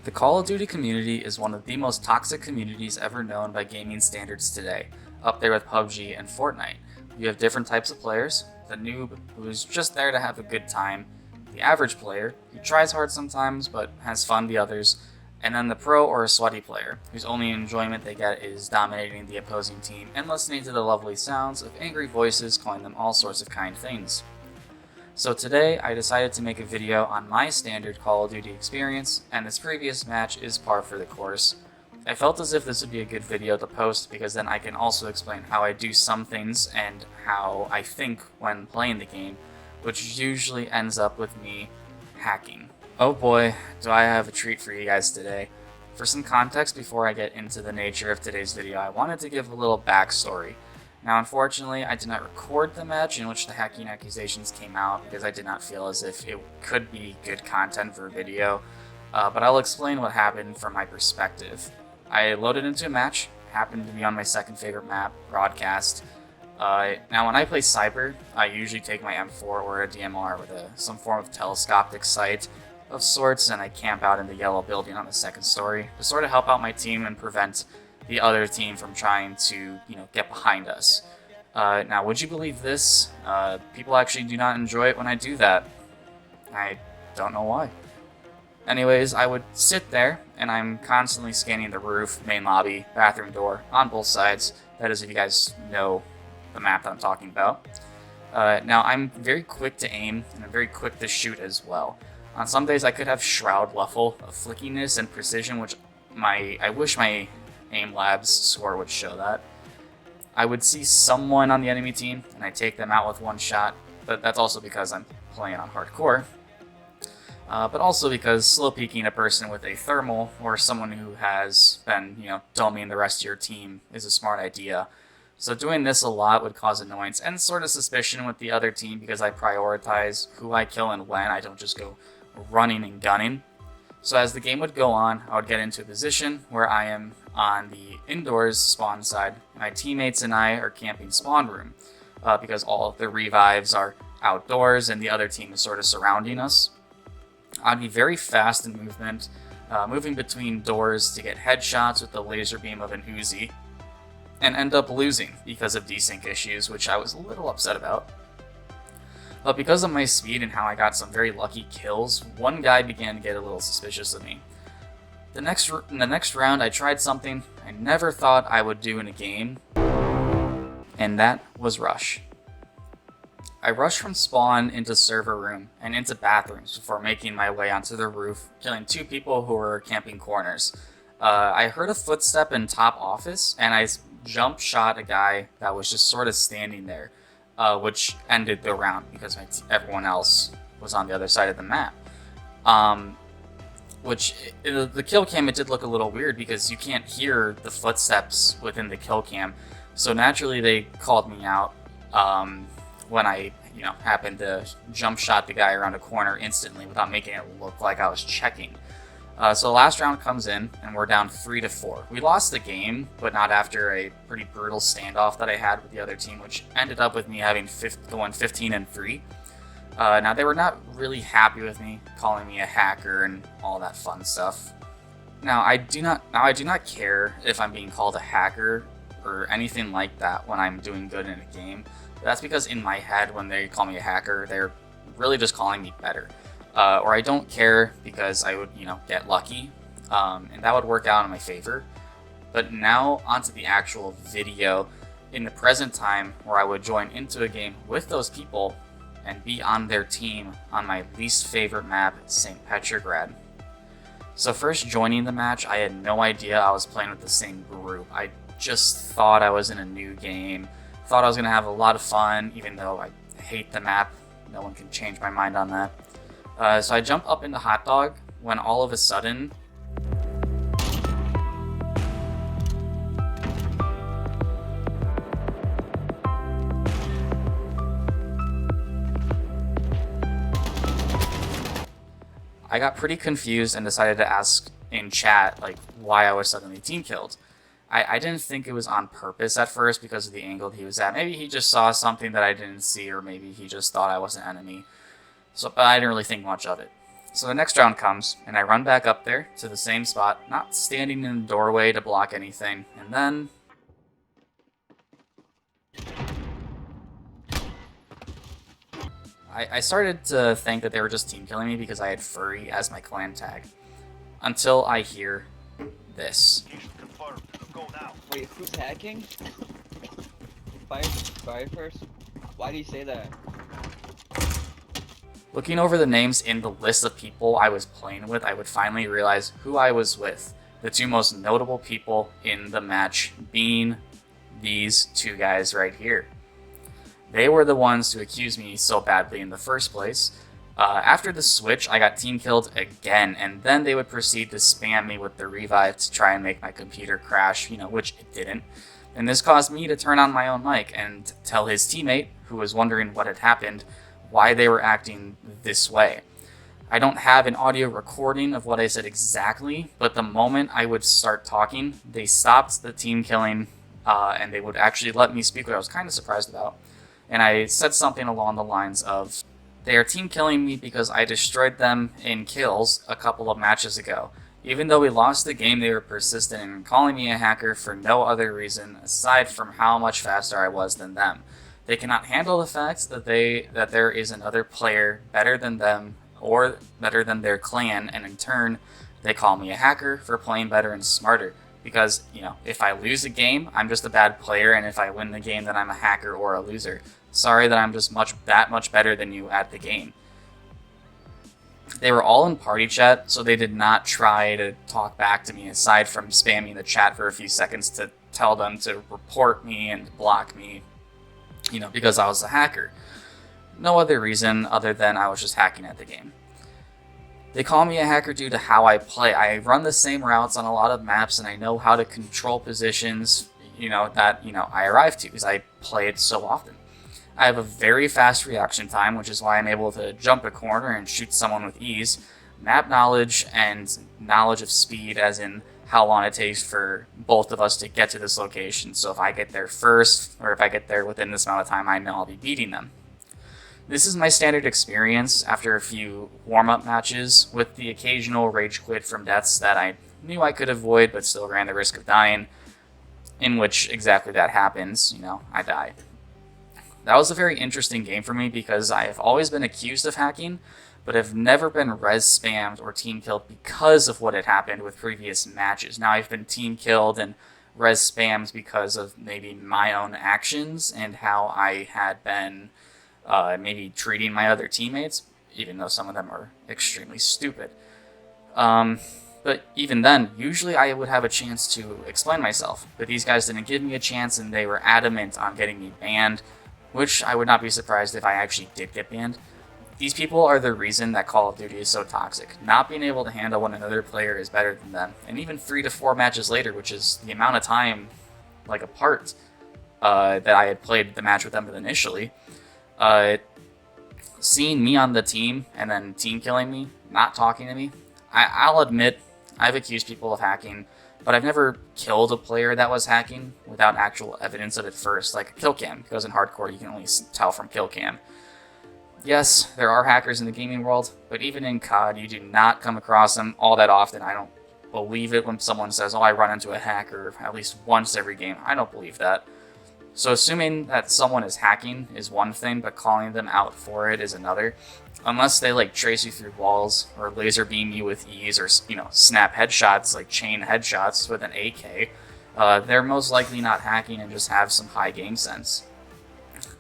The Call of Duty community is one of the most toxic communities ever known by gaming standards today, up there with PUBG and Fortnite. You have different types of players: the noob, who is just there to have a good time; the average player, who tries hard sometimes but has fun the others; and then the pro or sweaty player, whose only enjoyment they get is dominating the opposing team and listening to the lovely sounds of angry voices calling them all sorts of kind things. So today, I decided to make a video on my standard Call of Duty experience, and this previous match is par for the course. I felt as if this would be a good video to post because then I can also explain how I do some things and how I think when playing the game, which usually ends up with me hacking. Oh boy, do I have a treat for you guys today. For some context before I get into the nature of today's video, I wanted to give a little backstory. Now, unfortunately, I did not record the match in which the hacking accusations came out because I did not feel as if it could be good content for a video, but I'll explain what happened from my perspective. I loaded into a match, happened to be on my second favorite map, Broadcast. Now, when I play Cyber, I usually take my M4 or a DMR with some form of telescopic sight of sorts, and I camp out in the yellow building on the second story to sort of help out my team and prevent the other team from trying to, get behind us. Now, would you believe this? People actually do not enjoy it when I do that. I don't know why. Anyways, I would sit there, and I'm constantly scanning the roof, main lobby, bathroom door, on both sides. That is, if you guys know the map that I'm talking about. Now, I'm very quick to aim, and I'm very quick to shoot as well. On some days, I could have Shroud level of flickiness and precision, which I wish my Aim Labs score would show that. I would see someone on the enemy team, and I take them out with one shot, but that's also because I'm playing on hardcore. But also because slow peeking a person with a thermal, or someone who has been, dumbing the rest of your team, is a smart idea. So doing this a lot would cause annoyance and sort of suspicion with the other team because I prioritize who I kill and when. I don't just go running and gunning. So as the game would go on, I would get into a position where I am on the indoors spawn side. My teammates and I are camping spawn room because all of the revives are outdoors and the other team is sort of surrounding us. I'd be very fast in movement, moving between doors to get headshots with the laser beam of an Uzi, and end up losing because of desync issues, which I was a little upset about. But because of my speed and how I got some very lucky kills, one guy began to get a little suspicious of me. In the next round, I tried something I never thought I would do in a game, and that was rush. I rushed from spawn into server room and into bathrooms before making my way onto the roof, killing two people who were camping corners. I heard a footstep in top office, and I jump shot a guy that was just sort of standing there, which ended the round because everyone else was on the other side of the map. The kill cam, it did look a little weird because you can't hear the footsteps within the kill cam. So naturally they called me out when I, happened to jump shot the guy around a corner instantly without making it look like I was checking. So the last round comes in and we're down 3-4. We lost the game, but not after a pretty brutal standoff that I had with the other team, which ended up with me having going 15-3. Now, they were not really happy with me, calling me a hacker and all that fun stuff. Now, I do not care if I'm being called a hacker or anything like that when I'm doing good in a game. That's because in my head, when they call me a hacker, they're really just calling me better. Or I don't care because I would, get lucky, and that would work out in my favor. But now, onto the actual video. In the present time, where I would join into a game with those people and be on their team on my least favorite map, St. Petrograd. So first joining the match, I had no idea I was playing with the same group. I just thought I was in a new game, thought I was going to have a lot of fun, even though I hate the map. No one can change my mind on that. So I jump up into Hot Dog when all of a sudden I got pretty confused and decided to ask in chat why I was suddenly team killed. I didn't think it was on purpose at first because of the angle he was at. Maybe he just saw something that I didn't see, or maybe he just thought I was an enemy. But I didn't really think much of it. So the next round comes, and I run back up there to the same spot, not standing in the doorway to block anything, and then I started to think that they were just team killing me because I had furry as my clan tag. Until I hear this. Wait, who's hacking? Fire first? Why do you say that? Looking over the names in the list of people I was playing with, I would finally realize who I was with. The two most notable people in the match being these two guys right here. They were the ones to accuse me so badly in the first place. After the switch, I got team killed again, and then they would proceed to spam me with the revive to try and make my computer crash, which it didn't. And this caused me to turn on my own mic and tell his teammate, who was wondering what had happened, why they were acting this way. I don't have an audio recording of what I said exactly, but the moment I would start talking, they stopped the team killing, and they would actually let me speak, which I was kind of surprised about. And I said something along the lines of, they are team killing me because I destroyed them in kills a couple of matches ago. Even though we lost the game, they were persistent in calling me a hacker for no other reason aside from how much faster I was than them. They cannot handle the fact that there is another player better than them or better than their clan, and in turn, they call me a hacker for playing better and smarter. Because, if I lose a game, I'm just a bad player, and if I win the game, then I'm a hacker or a loser. Sorry that I'm just that much better than you at the game. They were all in party chat, so they did not try to talk back to me aside from spamming the chat for a few seconds to tell them to report me and block me, because I was a hacker. No other reason other than I was just hacking at the game. They call me a hacker due to how I play. I run the same routes on a lot of maps, and I know how to control positions, that I arrive to because I play it so often. I have a very fast reaction time, which is why I'm able to jump a corner and shoot someone with ease. Map knowledge and knowledge of speed, as in how long it takes for both of us to get to this location. So if I get there first, or if I get there within this amount of time, I know I'll be beating them. This is my standard experience after a few warm-up matches, with the occasional rage quit from deaths that I knew I could avoid but still ran the risk of dying, in which exactly that happens, I die. That was a very interesting game for me because I have always been accused of hacking, but have never been res spammed or team killed because of what had happened with previous matches. Now I've been team killed and res spammed because of maybe my own actions and how I had been maybe treating my other teammates, even though some of them are extremely stupid. But even then, usually I would have a chance to explain myself, but these guys didn't give me a chance and they were adamant on getting me banned, which I would not be surprised if I actually did get banned. These people are the reason that Call of Duty is so toxic. Not being able to handle when another player is better than them, and even 3 to 4 matches later, which is the amount of time, apart, that I had played the match with them initially, seeing me on the team and then team killing me, not talking to me, I'll admit I've accused people of hacking, but I've never killed a player that was hacking without actual evidence of it first, like a kill cam, because in hardcore you can only tell from kill cam. Yes, there are hackers in the gaming world, but even in COD you do not come across them all that often. I don't believe it when someone says, oh, I run into a hacker at least once every game. I don't believe that. So assuming that someone is hacking is one thing, but calling them out for it is another. Unless they trace you through walls or laser beam you with ease or snap headshots, like chain headshots with an AK, they're most likely not hacking and just have some high game sense.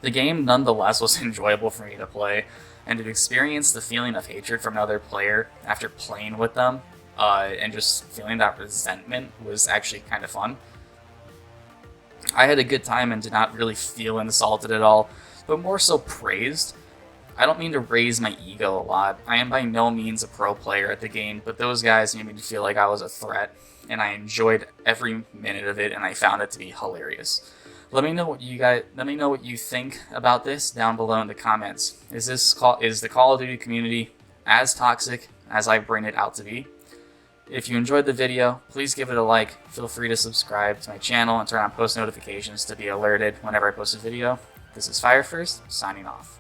The game nonetheless was enjoyable for me to play, and to experience the feeling of hatred from another player after playing with them, and just feeling that resentment was actually kind of fun. I had a good time and did not really feel insulted at all, but more so praised. I don't mean to raise my ego a lot. I am by no means a pro player at the game, but those guys made me feel like I was a threat, and I enjoyed every minute of it, and I found it to be hilarious. Let me know what you think about this down below in the comments. Is the Call of Duty community as toxic as I bring it out to be? If you enjoyed the video, please give it a like. Feel free to subscribe to my channel and turn on post notifications to be alerted whenever I post a video. This is Fire First, signing off.